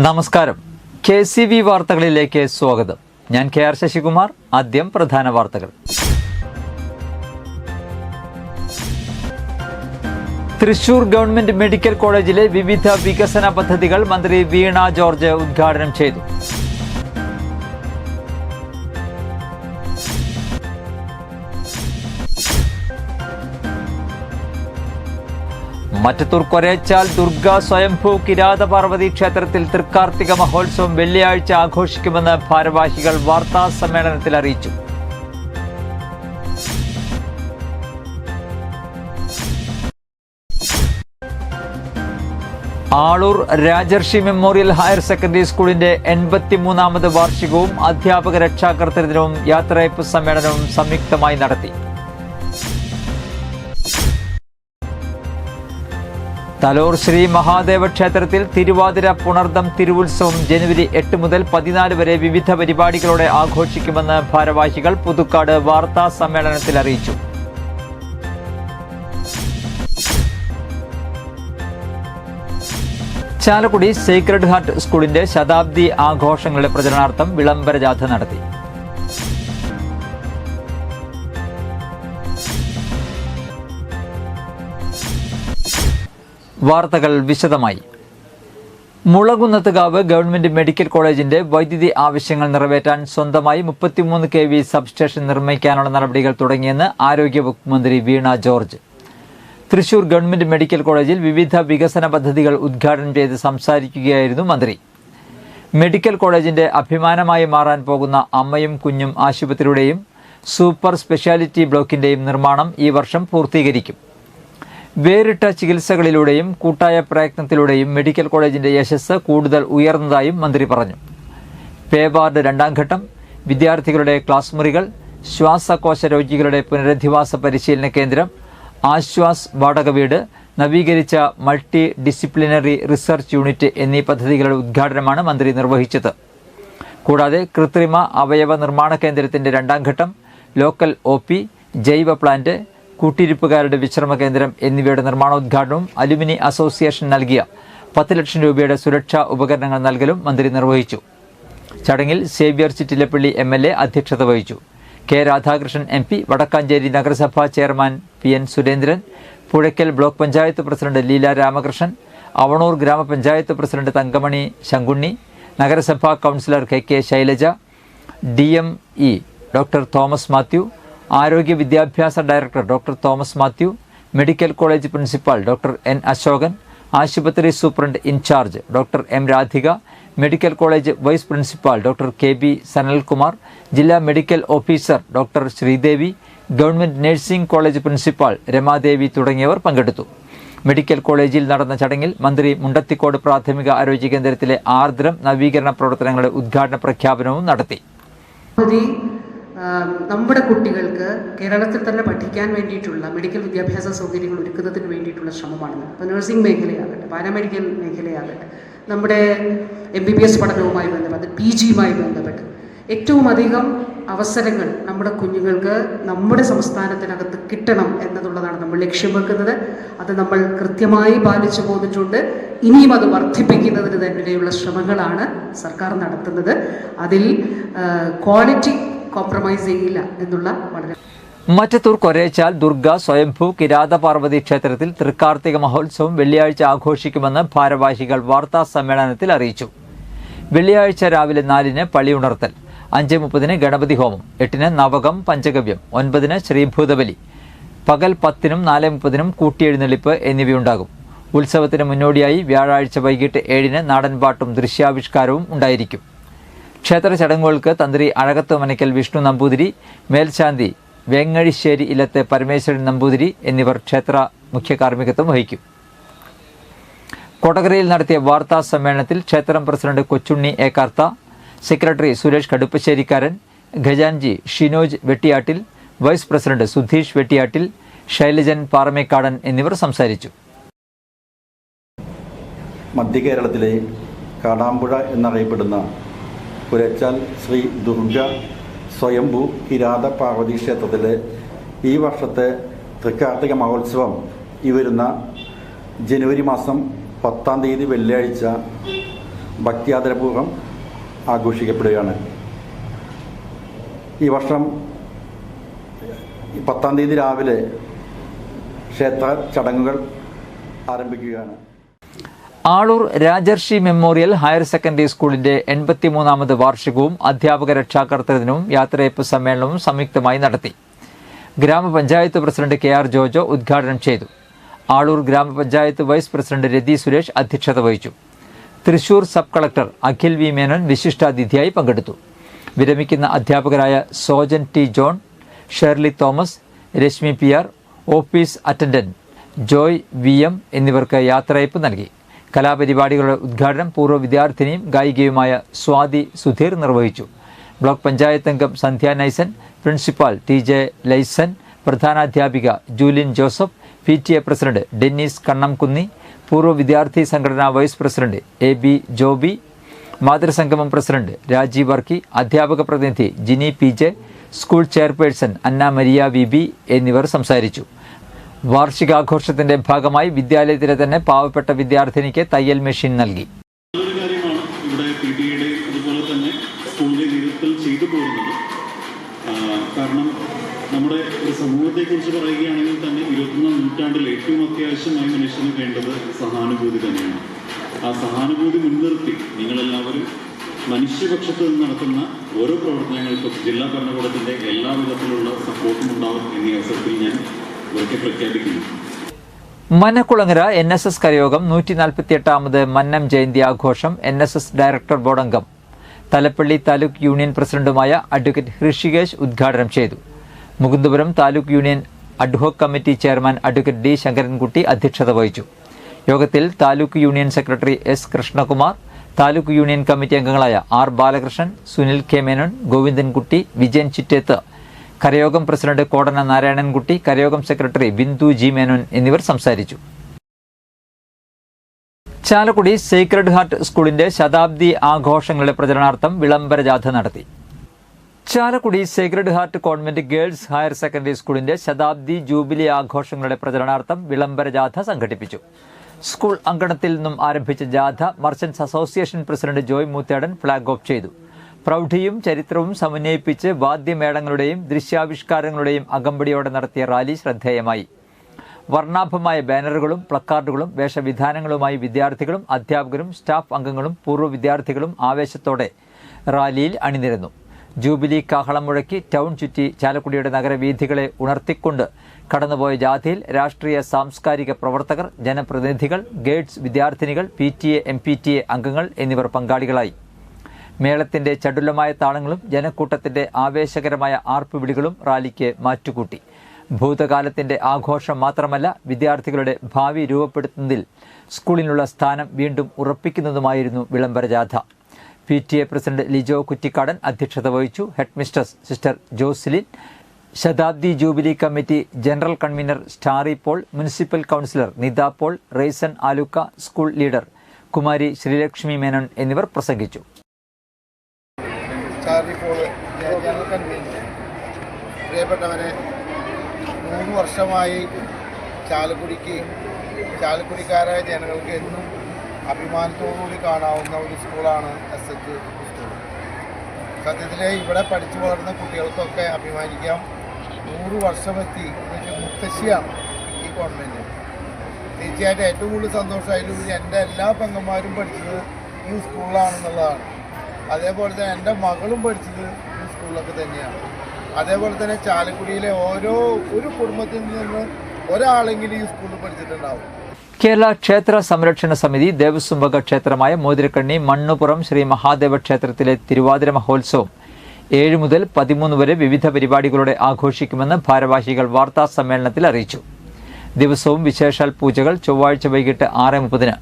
നമസ്കാരം. KCV വാർത്തകളിലേക്ക് സ്വാഗതം. ഞാൻ KR ശശികുമാർ. ആദ്യം പ്രധാന വാർത്തകൾ. തൃശൂർ ഗവൺമെന്റ് മെഡിക്കൽ കോളേജിലെ വിവിധ വികസന പദ്ധതികൾ മന്ത്രി വീണ ജോർജ് ഉദ്ഘാടനം ചെയ്തു. മറ്റത്തൂർ കൊരേച്ചാൽ ദുർഗ സ്വയംഭൂ കിരാത പാർവതി ക്ഷേത്രത്തിൽ തൃക്കാർത്തിക മഹോത്സവം വെള്ളിയാഴ്ച ആഘോഷിക്കുമെന്ന് ഭാരവാഹികൾ വാർത്താ സമ്മേളനത്തിൽ അറിയിച്ചു. ആളൂർ രാജർഷി മെമ്മോറിയൽ ഹയർ സെക്കൻഡറി സ്കൂളിന്റെ 83ാമത് വാർഷികവും അധ്യാപക രക്ഷാകർതൃ ദിനവും യാത്രയയപ്പ് സമ്മേളനവും സംയുക്തമായി നടത്തി. തലോർ ശ്രീ മഹാദേവ ക്ഷേത്രത്തിൽ തിരുവാതിര പുണർദം തിരുവുത്സവം ജനുവരി 8 മുതൽ 14 വരെ വിവിധ പരിപാടികളോടെ ആഘോഷിക്കുമെന്ന് ഭാരവാഹികൾ പുതുക്കാട് വാർത്താ സമ്മേളനത്തിൽ അറിയിച്ചു. ചാലക്കുടി സേക്രഡ് ഹാർട്ട് സ്കൂളിന്റെ ശതാബ്ദി ആഘോഷങ്ങളുടെ പ്രചരണാർത്ഥം വിളംബര ജാഥ നടത്തി. വാർത്തകൾ വിശദമായി. മുളകുന്നത്തുകാവ് ഗവൺമെന്റ് മെഡിക്കൽ കോളേജിന്റെ വൈദ്യുതി ആവശ്യങ്ങൾ നിറവേറ്റാൻ സ്വന്തമായി 33 kV സബ്സ്റ്റേഷൻ നിർമ്മിക്കാനുള്ള നടപടികൾ തുടങ്ങിയെന്ന് ആരോഗ്യവകുപ്പ് മന്ത്രി വീണ ജോർജ്. തൃശൂർ ഗവൺമെന്റ് മെഡിക്കൽ കോളേജിൽ വിവിധ വികസന പദ്ധതികൾ ഉദ്ഘാടനം ചെയ്ത് സംസാരിക്കുകയായിരുന്നു മന്ത്രി. മെഡിക്കൽ കോളേജിന്റെ അഭിമാനമായി മാറാൻ പോകുന്ന അമ്മയും കുഞ്ഞും ആശുപത്രിയുടെയും സൂപ്പർ സ്പെഷ്യാലിറ്റി ബ്ലോക്കിന്റെയും നിർമ്മാണം ഈ വർഷം പൂർത്തീകരിക്കും. വേറിട്ട ചികിത്സകളിലൂടെയും കൂട്ടായ പ്രയത്നത്തിലൂടെയും മെഡിക്കൽ കോളേജിന്റെ യശസ് കൂടുതൽ ഉയർന്നതായും മന്ത്രി പറഞ്ഞു. പേ വാർഡ് 2ാം ഘട്ടം, വിദ്യാർത്ഥികളുടെ ക്ലാസ് മുറികൾ, ശ്വാസകോശ രോഗികളുടെ പുനരധിവാസ പരിശീലന കേന്ദ്രം, ആശ്വാസ് വാടക വീട്, നവീകരിച്ച മൾട്ടി ഡിസിപ്ലിനറി റിസർച്ച് യൂണിറ്റ് എന്നീ പദ്ധതികളുടെ ഉദ്ഘാടനമാണ് മന്ത്രി നിർവഹിച്ചത്. കൂടാതെ കൃത്രിമ അവയവ നിർമ്മാണ കേന്ദ്രത്തിന്റെ 2ാം ഘട്ടം, ലോക്കൽ OP, ജൈവ പ്ലാന്റ്, കൂട്ടിരിപ്പുകാരുടെ വിശ്രമ കേന്ദ്രം എന്നിവയുടെ നിർമ്മാണോദ്ഘാടനവും അലുമിനി അസോസിയേഷൻ നൽകിയ 10 ലക്ഷം രൂപയുടെ സുരക്ഷാ ഉപകരണങ്ങൾ നൽകലും മന്ത്രി നിർവഹിച്ചു. ചടങ്ങിൽ സേവ്യർ ചിറ്റിലപ്പള്ളി MLA അധ്യക്ഷത വഹിച്ചു. K. രാധാകൃഷ്ണൻ MP, വടക്കാഞ്ചേരി നഗരസഭാ chairman PN Surendran, Puzhakkal block panchayat president Leela Ramakrishnan, Avanoor ഗ്രാമപഞ്ചായത്ത് പ്രസിഡന്റ് തങ്കമണി ശങ്കുണ്ണി, നഗരസഭാ councillor KK Shailaja, DME doctor Thomas Mathew, ആരോഗ്യ വിദ്യാഭ്യാസ director doctor Thomas Mathew, medical college principal doctor N. Ashokan, ആശുപത്രി superintendent incharge doctor M. Radhika, medical college vice principal doctor KB Sanalkumar, ജില്ലാ medical officer doctor Sreedevi, government nursing college principal Ramadevi തുടങ്ങിയവർ പങ്കെടുത്തു. Medical കോളേജിൽ നടന്ന ചടങ്ങിൽ മന്ത്രി മുണ്ടത്തിക്കോട് പ്രാഥമിക ആരോഗ്യ കേന്ദ്രത്തിലെ ആർദ്രം നവീകരണ പ്രവർത്തനങ്ങളുടെ ഉദ്ഘാടന പ്രഖ്യാപനവും നടത്തി. നമ്മുടെ കുട്ടികൾക്ക് കേരളത്തിൽ തന്നെ പഠിക്കാൻ വേണ്ടിയിട്ടുള്ള മെഡിക്കൽ വിദ്യാഭ്യാസ സൗകര്യങ്ങൾ ഒരുക്കുന്നതിന് വേണ്ടിയിട്ടുള്ള ശ്രമമാണെന്ന്. അപ്പോൾ നഴ്സിംഗ് മേഖലയാകട്ടെ, പാരാമെഡിക്കൽ മേഖലയാകട്ടെ, നമ്മുടെ MBBS പഠനവുമായി ബന്ധപ്പെട്ട് PGയുമായി ബന്ധപ്പെട്ട് ഏറ്റവും അധികം അവസരങ്ങൾ നമ്മുടെ കുഞ്ഞുങ്ങൾക്ക് നമ്മുടെ സംസ്ഥാനത്തിനകത്ത് കിട്ടണം എന്നതുള്ളതാണ് നമ്മൾ ലക്ഷ്യം വെക്കുന്നത്. അത് നമ്മൾ കൃത്യമായി പാലിച്ചു പോന്നിട്ടുണ്ട്. ഇനിയും അത് വർദ്ധിപ്പിക്കുന്നതിന് തന്നെയുള്ള ശ്രമങ്ങളാണ് സർക്കാർ നടത്തുന്നത്. അതിൽ ക്വാളിറ്റി കോംപ്രമൈസ് ചെയ്യില്ല എന്നുള്ള വളരെ. മറ്റത്തൂർ കൊരേച്ചാൽ ദുർഗ സ്വയംഭൂ കിരാത പാർവതി ക്ഷേത്രത്തിൽ തൃക്കാർത്തിക മഹോത്സവം വെള്ളിയാഴ്ച ആഘോഷിക്കുമെന്ന് ഭാരവാഹികൾ വാർത്താ സമ്മേളനത്തിൽ അറിയിച്ചു. വെള്ളിയാഴ്ച രാവിലെ 4-ന് പള്ളിയുണർത്തൽ, 5:30-ന് ഗണപതി ഹോമം, 8-ന് നവകം പഞ്ചഗവ്യം, 9-ന് ശ്രീഭൂതബലി, പകൽ 10-നും 4:30-നും കൂട്ടിയെഴുന്നള്ളിപ്പ് എന്നിവയുണ്ടാകും. ഉത്സവത്തിന് മുന്നോടിയായി വ്യാഴാഴ്ച വൈകിട്ട് 7-ന് നാടൻപാട്ടും ദൃശ്യാവിഷ്കാരവും ഉണ്ടായിരിക്കും. ക്ഷേത്ര ചടങ്ങുകൾക്ക് തന്ത്രി അഴകത്ത് മനയ്ക്കൽ വിഷ്ണു നമ്പൂതിരി, മേൽശാന്തി വേങ്ങഴിശ്ശേരി ഇല്ലത്തെ പരമേശ്വരൻ നമ്പൂതിരി എന്നിവർ ക്ഷേത്ര മുഖ്യ കാർമ്മികത്വം വഹിക്കും. കൊടകരയിൽ നടത്തിയ വാർത്താ സമ്മേളനത്തിൽ ക്ഷേത്രം president Kochunni A. Kartha, secretary Suresh Kaduppasserikkaran, ഖജാൻജി ഷിനോജ് വെട്ടിയാട്ടിൽ, വൈസ് പ്രസിഡന്റ് സുധീഷ് വെട്ടിയാട്ടിൽ, ശൈലജൻ പാറമേക്കാടൻ എന്നിവർ സംസാരിച്ചു. മധ്യകേരളത്തിലെ കാടാമ്പുഴ എന്നറിയപ്പെടുന്ന കൊരേച്ചാൽ ശ്രീ ദുർഗ സ്വയംഭൂ കിരാത പാർവതി ക്ഷേത്രത്തിലെ ഈ വർഷത്തെ തൃക്കാർത്തിക മഹോത്സവം ഈ വരുന്ന ജനുവരി മാസം 10-ാം തീയതി വെള്ളിയാഴ്ച ഭക്തിയാദരപൂർവ്വം ആഘോഷിക്കപ്പെടുകയാണ്. ഈ വർഷം 10-ാം തീയതി രാവിലെ ക്ഷേത്ര ചടങ്ങുകൾ ആരംഭിക്കുകയാണ്. ആളൂർ രാജർഷി മെമ്മോറിയൽ ഹയർ സെക്കൻഡറി സ്കൂളിന്റെ 83ാമത് വാർഷികവും അധ്യാപക രക്ഷാകർതൃദിനവും യാത്രയയപ്പ് സമ്മേളനവും സംയുക്തമായി നടത്തി. ഗ്രാമപഞ്ചായത്ത് പ്രസിഡന്റ് KR ജോജോ ഉദ്ഘാടനം ചെയ്തു. ആളൂർ ഗ്രാമപഞ്ചായത്ത് വൈസ് പ്രസിഡന്റ് രതി സുരേഷ് അധ്യക്ഷത വഹിച്ചു. Thrissur sub collector Akhil V Menon വിശിഷ്ടാതിഥിയായി പങ്കെടുത്തു. വിരമിക്കുന്ന അധ്യാപകരായ Sojan T John, Shirley Thomas, Reshmi PR, office attendant Joy VM എന്നിവർക്ക് യാത്രയയപ്പ് നൽകി. കലാപരിപാടികളുടെ ഉദ്ഘാടനം പൂർവ്വ വിദ്യാർത്ഥിനിയും ഗായികയുമായ സ്വാതി സുധീർ നിർവഹിച്ചു. ബ്ലോക്ക് പഞ്ചായത്ത് അംഗം സന്ധ്യ നൈസൻ, പ്രിൻസിപ്പാൾ TJ ലൈസൻ, പ്രധാനാധ്യാപിക ജൂലിൻ ജോസഫ്, PTA പ്രസിഡന്റ് ഡെന്നീസ് കണ്ണംകുന്നി, പൂർവ്വ വിദ്യാർത്ഥി സംഘടനാ വൈസ് പ്രസിഡന്റ് AB ജോബി, മാതൃസംഗമം പ്രസിഡന്റ് രാജീവ് വർക്കി, അധ്യാപക പ്രതിനിധി Jini PJ, school chairperson Anna Maria VB എന്നിവർ സംസാരിച്ചു. വാർഷികാഘോഷത്തിന്റെ ഭാഗമായി വിദ്യാലയത്തിലെ തന്നെ പാവപ്പെട്ട വിദ്യാർത്ഥിനിക്ക് തയ്യൽ മെഷീൻ നൽകി. നല്ലൊരു കാര്യമാണ് ഇവിടെ PTA അതുപോലെ തന്നെ സ്കൂളിന്റെ നേതൃത്വത്തിൽ ചെയ്തു പോകുന്നത്. കാരണം നമ്മുടെ ഒരു സമൂഹത്തെക്കുറിച്ച് പറയുകയാണെങ്കിൽ തന്നെ 21ാം നൂറ്റാണ്ടിൽ ഏറ്റവും അത്യാവശ്യമായി മനുഷ്യന് വേണ്ടത് സഹാനുഭൂതി തന്നെയാണ്. ആ സഹാനുഭൂതി മുൻനിർത്തി നിങ്ങളെല്ലാവരും മനുഷ്യപക്ഷത്ത് നിന്ന് നടത്തുന്ന ഓരോ പ്രവർത്തനങ്ങൾക്കും ജില്ലാ ഭരണകൂടത്തിന്റെ എല്ലാ വിധത്തിലുള്ള സപ്പോർട്ടും ഉണ്ടാവും എന്നീ അവസരത്തിൽ ഞാൻ ഇവർക്ക് പ്രഖ്യാപിക്കുന്നു. മനക്കുളങ്ങര NSS കരയോഗം 148ാമത് മന്നം ജയന്തി ആഘോഷം NSS ഡയറക്ടർ ബോർഡ് അംഗം തലപ്പള്ളി താലൂക്ക് യൂണിയൻ പ്രസിഡന്റുമായ അഡ്വക്കേറ്റ് ഹൃഷികേശ് ഉദ്ഘാടനം ചെയ്തു. Mukundapuram taluk union ad hoc committee chairman advocate D Sankarankutty അധ്യക്ഷത വഹിച്ചു. യോഗത്തിൽ taluk union secretary S Krishnakumar, taluk union committee അംഗങ്ങളായ R ബാലകൃഷ്ണൻ, സുനിൽ K മേനോൻ, ഗോവിന്ദൻകുട്ടി, വിജയൻ ചിറ്റേത്ത്, കരയോഗം പ്രസിഡന്റ് കോടന നാരായണൻകുട്ടി, കരയോഗം സെക്രട്ടറി ബിന്ദു G മേനോൻ എന്നിവർ സംസാരിച്ചു. ചാലക്കുടി സേക്രഡ് ഹാർട്ട് സ്കൂളിന്റെ ശതാബ്ദി ആഘോഷങ്ങളുടെ പ്രചരണാർത്ഥം വിളംബര ജാഥ നടത്തി. Chalakudy Sacred heart convent girls higher secondary സ്കൂളിന്റെ ശതാബ്ദി ജൂബിലി ആഘോഷങ്ങളുടെ പ്രചരണാർത്ഥം വിളംബര ജാഥ സംഘടിപ്പിച്ചു. സ്കൂൾ അങ്കണത്തിൽ നിന്നും ആരംഭിച്ച ജാഥ merchants association president Joy Moothedan flag off ചെയ്തു. പ്രൗഢിയും ചരിത്രവും സമന്വയിപ്പിച്ച് വാദ്യമേളങ്ങളുടെയും ദൃശ്യാവിഷ്കാരങ്ങളുടെയും അകമ്പടിയോടെ നടത്തിയ റാലി ശ്രദ്ധേയമായി. വർണ്ണാഭമായ ബാനറുകളും പ്ലക്കാർഡുകളും വേഷവിധാനങ്ങളുമായി വിദ്യാർത്ഥികളും അധ്യാപകരും സ്റ്റാഫ് അംഗങ്ങളും പൂർവ്വ വിദ്യാർത്ഥികളും ആവേശത്തോടെ റാലിയിൽ അണിനിരന്നു. ജൂബിലി കാഹളം മുഴക്കി ടൗൺ ചുറ്റി ചാലക്കുടിയുടെ നഗരവീഥികളെ ഉണർത്തിക്കൊണ്ട് കടന്നുപോയ ജാഥയിൽ രാഷ്ട്രീയ സാംസ്കാരിക പ്രവർത്തകർ, ജനപ്രതിനിധികൾ, ഗൈഡ്സ്, വിദ്യാർത്ഥിനികൾ, PTA MPTA അംഗങ്ങൾ എന്നിവർ പങ്കാളികളായി. മേളത്തിന്റെ ചടുലമായ താളങ്ങളും ജനക്കൂട്ടത്തിന്റെ ആവേശകരമായ ആർപ്പുവിളികളും റാലിക്ക് മാറ്റുകൂട്ടി. ഭൂതകാലത്തിന്റെ ആഘോഷം മാത്രമല്ല, വിദ്യാർത്ഥികളുടെ ഭാവി രൂപപ്പെടുത്തുന്നതിൽ സ്കൂളിനുള്ള സ്ഥാനം വീണ്ടും ഉറപ്പിക്കുന്നതുമായിരുന്നു വിളംബര ജാഥ. PTA പ്രസിഡന്റ് ലിജോ കുറ്റിക്കാടൻ അധ്യക്ഷത വഹിച്ചു. ഹെഡ് മിസ്ട്രസ് സിസ്റ്റർ ജോസിലിൻ, ശതാബ്ദി jubilee committee general convener Starry Paul, municipal councillor Nitha Paul, Raison Alukka, school leader Kumari Sreelakshmi Menon എന്നിവർ പ്രസംഗിച്ചു. പ്രിയപ്പെട്ടവരെ, 3 വർഷമായി ചാലക്കുടിക്കാരായ ജനങ്ങൾക്ക് എന്നും അഭിമാനത്തോടുകൂടി കാണാവുന്ന ഒരു സ്കൂളാണ് SH സ്കൂൾ. സത്യത്തിൽ ഇവിടെ പഠിച്ചു വളർന്ന കുട്ടികൾക്കൊക്കെ അഭിമാനിക്കാം. 100 വർഷമെത്തി മുത്തശ്ശിയാണ് ഈ ഗവൺമെൻറ്. തീർച്ചയായിട്ടും ഏറ്റവും കൂടുതൽ സന്തോഷമായാലും എൻ്റെ എല്ലാ പെങ്ങന്മാരും പഠിച്ചത് ഈ സ്കൂളിലാണെന്നുള്ളതാണ്. അതേപോലെ തന്നെ എൻ്റെ മകളും പഠിച്ചത് ഈ സ്കൂളിലൊക്കെ തന്നെയാണ്. അതേപോലെ തന്നെ ചാലക്കുടിയിലെ ഒരു കുടുംബത്തിൽ നിന്ന് ഒരാളെങ്കിലും ഈ സ്കൂളിൽ പഠിച്ചിട്ടുണ്ടാവും. കേരള ക്ഷേത്ര സംരക്ഷണ സമിതി ദേവസ്വം വക ക്ഷേത്രമായ മോതിരക്കണ്ണി മണ്ണുപുറം ശ്രീ മഹാദേവ ക്ഷേത്രത്തിലെ തിരുവാതിര മഹോത്സവം 7 മുതൽ 13 വരെ വിവിധ പരിപാടികളോടെ ആഘോഷിക്കുമെന്ന് ഭാരവാഹികൾ വാർത്താ സമ്മേളനത്തിൽ അറിയിച്ചു. ദിവസവും വിശേഷാൽ പൂജകൾ. ചൊവ്വാഴ്ച വൈകിട്ട് 6:30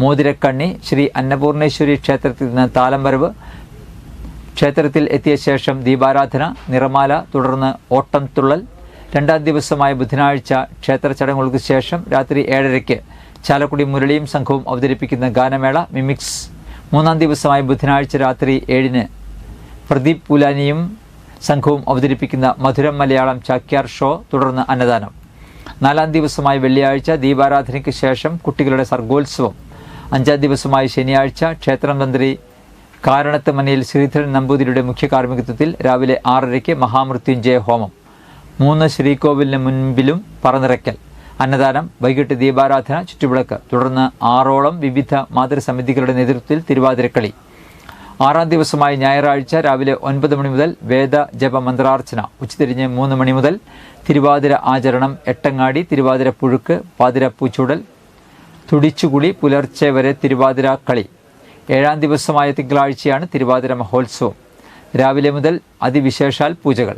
മോതിരക്കണ്ണി ശ്രീ അന്നപൂർണേശ്വരി ക്ഷേത്രത്തിൽ നിന്ന് താലംവരവ്. ക്ഷേത്രത്തിൽ എത്തിയ ശേഷം ദീപാരാധന, നിറമാല, തുടർന്ന് ഓട്ടം തുള്ളൽ. 2ാം ദിവസമായ ബുധനാഴ്ച ക്ഷേത്ര ചടങ്ങുകൾക്ക് ശേഷം രാത്രി 7:30 ചാലക്കുടി മുരളിയും സംഘവും അവതരിപ്പിക്കുന്ന ഗാനമേള മിമിക്സ്. 3ാം ദിവസമായ ബുധനാഴ്ച രാത്രി 7 പ്രദീപ് പൂലാനിയും സംഘവും അവതരിപ്പിക്കുന്ന മധുരം മലയാളം ചാക്യാർ ഷോ, തുടർന്ന് അന്നദാനം. 4ാം ദിവസമായ വെള്ളിയാഴ്ച ദീപാരാധനയ്ക്ക് ശേഷം കുട്ടികളുടെ സർഗോത്സവം. 5-ാം ദിവസമായ ശനിയാഴ്ച ക്ഷേത്രം തന്ത്രി കാരണത്ത് മനയിൽ ശ്രീധരൻ നമ്പൂതിരിയുടെ മുഖ്യ കാർമ്മികത്വത്തിൽ രാവിലെ 6:30 മഹാമൃത്യുഞ്ജയ ഹോമം, 3 ശ്രീകോവിലിന് മുൻപിലും പറനിറയ്ക്കൽ, അന്നദാനം, വൈകിട്ട് ദീപാരാധന, ചുറ്റുവിളക്ക്, തുടർന്ന് 6ഓളം വിവിധ മാതൃസമിതികളുടെ നേതൃത്വത്തിൽ തിരുവാതിരക്കളി. 6-ാം ദിവസമായ ഞായറാഴ്ച രാവിലെ 9 മണി മുതൽ വേദ ജപ മന്ത്രാർച്ചന, ഉച്ചതിരിഞ്ഞ് 3 മണി മുതൽ തിരുവാതിര ആചരണം, എട്ടങ്ങാടി, തിരുവാതിര പുഴുക്ക്, പാതിര പൂച്ചൂടൽ, തുടിച്ചുകുളി, പുലർച്ചെ വരെ തിരുവാതിര കളി. 7-ാം ദിവസമായ തിങ്കളാഴ്ചയാണ് തിരുവാതിര മഹോത്സവം. രാവിലെ മുതൽ അതിവിശേഷാൽ പൂജകൾ.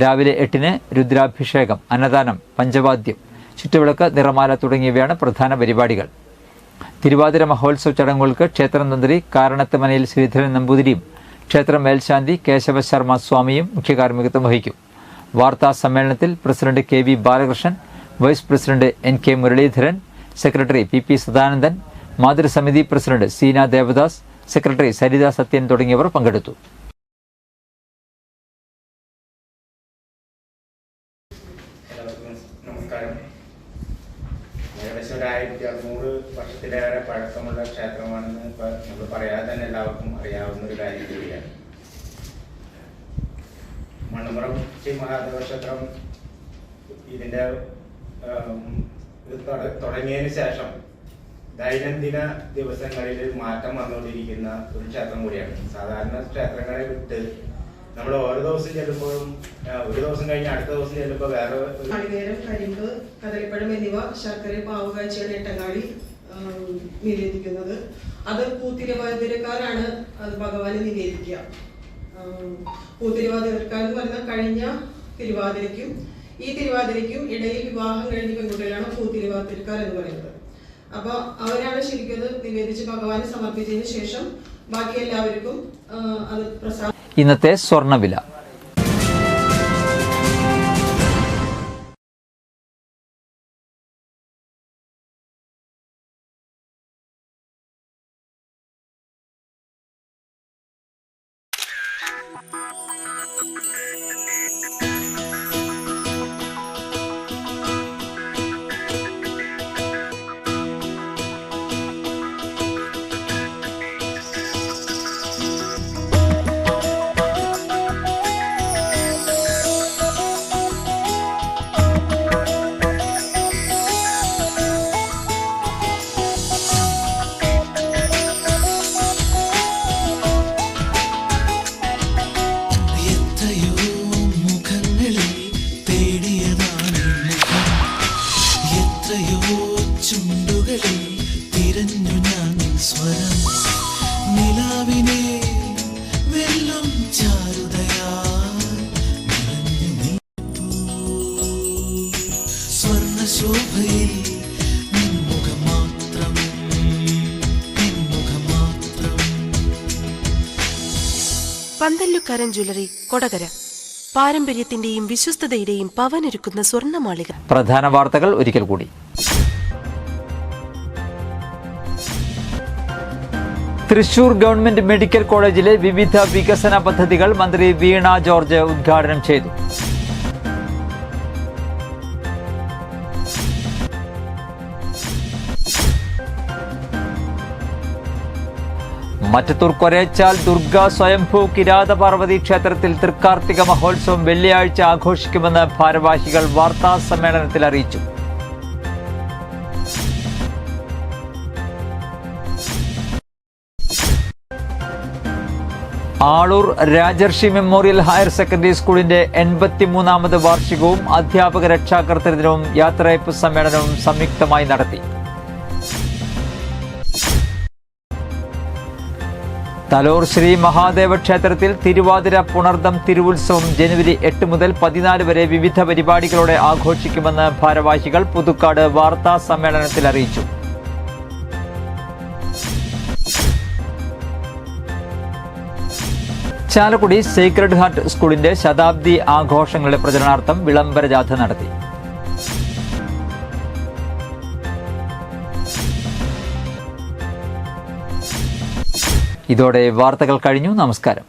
രാവിലെ 8-ന് രുദ്രാഭിഷേകം, അന്നദാനം, പഞ്ചവാദ്യം, ചുറ്റുവിളക്ക്, നിറമാല തുടങ്ങിയവയാണ് പ്രധാന പരിപാടികൾ. തിരുവാതിര മഹോത്സവ ചടങ്ങുകൾക്ക് ക്ഷേത്രം തന്ത്രി കാരണത്ത് മനയിൽ ശ്രീധരൻ നമ്പൂതിരിയും ക്ഷേത്രം മേൽശാന്തി കേശവ ശർമ്മ സ്വാമിയും മുഖ്യ കാർമ്മികത്വം വഹിക്കും. വാർത്താ സമ്മേളനത്തിൽ president KV Balakrishnan, vice president NK Muraleedharan, secretary PP Sadanandan, മാതൃസമിതി പ്രസിഡന്റ് സീന ദേവദാസ്, സെക്രട്ടറി സരിത സത്യൻ തുടങ്ങിയവർ പങ്കെടുത്തു. നമസ്കാരം. ഏകദേശം 1600 വർഷത്തിലേറെ പഴക്കമുള്ള ക്ഷേത്രമാണെന്ന് നമ്മൾ പറയാതെ തന്നെ എല്ലാവർക്കും അറിയാവുന്ന ഒരു കാര്യം കൂടിയാണ്. മണ്ണുമറം ശ്രീ മഹാദേവ ക്ഷേത്രം ഇതിൻ്റെ തുടങ്ങിയതിന് ശേഷം ദൈനംദിന ദിവസങ്ങളിൽ മാറ്റം വന്നുകൊണ്ടിരിക്കുന്ന ഒരു ക്ഷേത്രം കൂടിയാണ്. സാധാരണ ക്ഷേത്രങ്ങളെ വിട്ട് നമ്മൾ ഓരോ ദിവസം ചെല്ലുമ്പോഴും ഒരു ദിവസം കഴിഞ്ഞ് അടുത്ത ദിവസം ചെല്ലുമ്പോൾ വേറെ നാളികേരം, കരിമ്പ്, കദളിപ്പഴം എന്നിവ ശർക്കര പാവ് കാഴ്ചയാണ് എട്ടങ്ങാടി നിവേദിക്കുന്നത്. അത് പൂത്തിരുവാതിരക്കാരാണ് അത് ഭഗവാന് നിവേദിക്കുക. പൂത്തിരുവാതിരക്കാരെന്ന് പറഞ്ഞാൽ കഴിഞ്ഞ തിരുവാതിരയ്ക്കും ഈ തിരുവാതിരയ്ക്കും ഇടയിൽ വിവാഹം കഴിഞ്ഞ പെൺകുട്ടികളാണ് പൂത്തിരുവാതിരക്കാർ എന്ന് പറയുന്നത്. അപ്പൊ അവരാണ് ശരിക്കും അത് നിവേദിച്ച് ഭഗവാന് സമർപ്പിച്ചതിന് ശേഷം ബാക്കി എല്ലാവർക്കും അത് പ്രസാദം. ഇന്നത്തെ സ്വർണ്ണവില. പന്തല്ലുക്കാരൻ ജ്വല്ലറി, കൊടകര. പാരമ്പര്യത്തിന്റെയും വിശ്വസ്തതയുടെയും പവനൊരുക്കുന്ന സ്വർണ്ണമാളിക. പ്രധാന വാർത്തകൾ ഒരിക്കൽ കൂടി. തൃശൂർ ഗവൺമെന്റ് മെഡിക്കൽ കോളേജിലെ വിവിധ വികസന പദ്ധതികൾ മന്ത്രി വീണ ജോർജ് ഉദ്ഘാടനം ചെയ്തു. മറ്റത്തൂർ കൊരേച്ചാൽ ദുർഗ സ്വയംഭൂ കിരാത പാർവതി ക്ഷേത്രത്തിൽ തൃക്കാർത്തിക മഹോത്സവം വെള്ളിയാഴ്ച ആഘോഷിക്കുമെന്ന് ഭാരവാഹികൾ വാർത്താ സമ്മേളനത്തിൽ അറിയിച്ചു. ആളൂർ രാജർഷി മെമ്മോറിയൽ ഹയർ സെക്കൻഡറി സ്കൂളിന്റെ 83ാമത് വാർഷികവും അധ്യാപക രക്ഷാകർതൃ ദിനവും യാത്രയയപ്പ് സമ്മേളനവും സംയുക്തമായി നടത്തി. തലോർ ശ്രീ മഹാദേവ ക്ഷേത്രത്തിൽ തിരുവാതിര പുണർദം തിരുവുത്സവം ജനുവരി 8 മുതൽ 14 വരെ വിവിധ പരിപാടികളോടെ ആഘോഷിക്കുമെന്ന് ഭാരവാഹികൾ പുതുക്കാട് വാർത്താ സമ്മേളനത്തിൽ അറിയിച്ചു. ചാലക്കുടി സേക്രഡ് ഹാർട്ട് സ്കൂളിന്റെ ശതാബ്ദി ആഘോഷങ്ങളുടെ പ്രചരണാർത്ഥം വിളംബര ജാഥ നടത്തി. ഇതോടെ വാർത്തകൾ കഴിഞ്ഞു. നമസ്കാരം.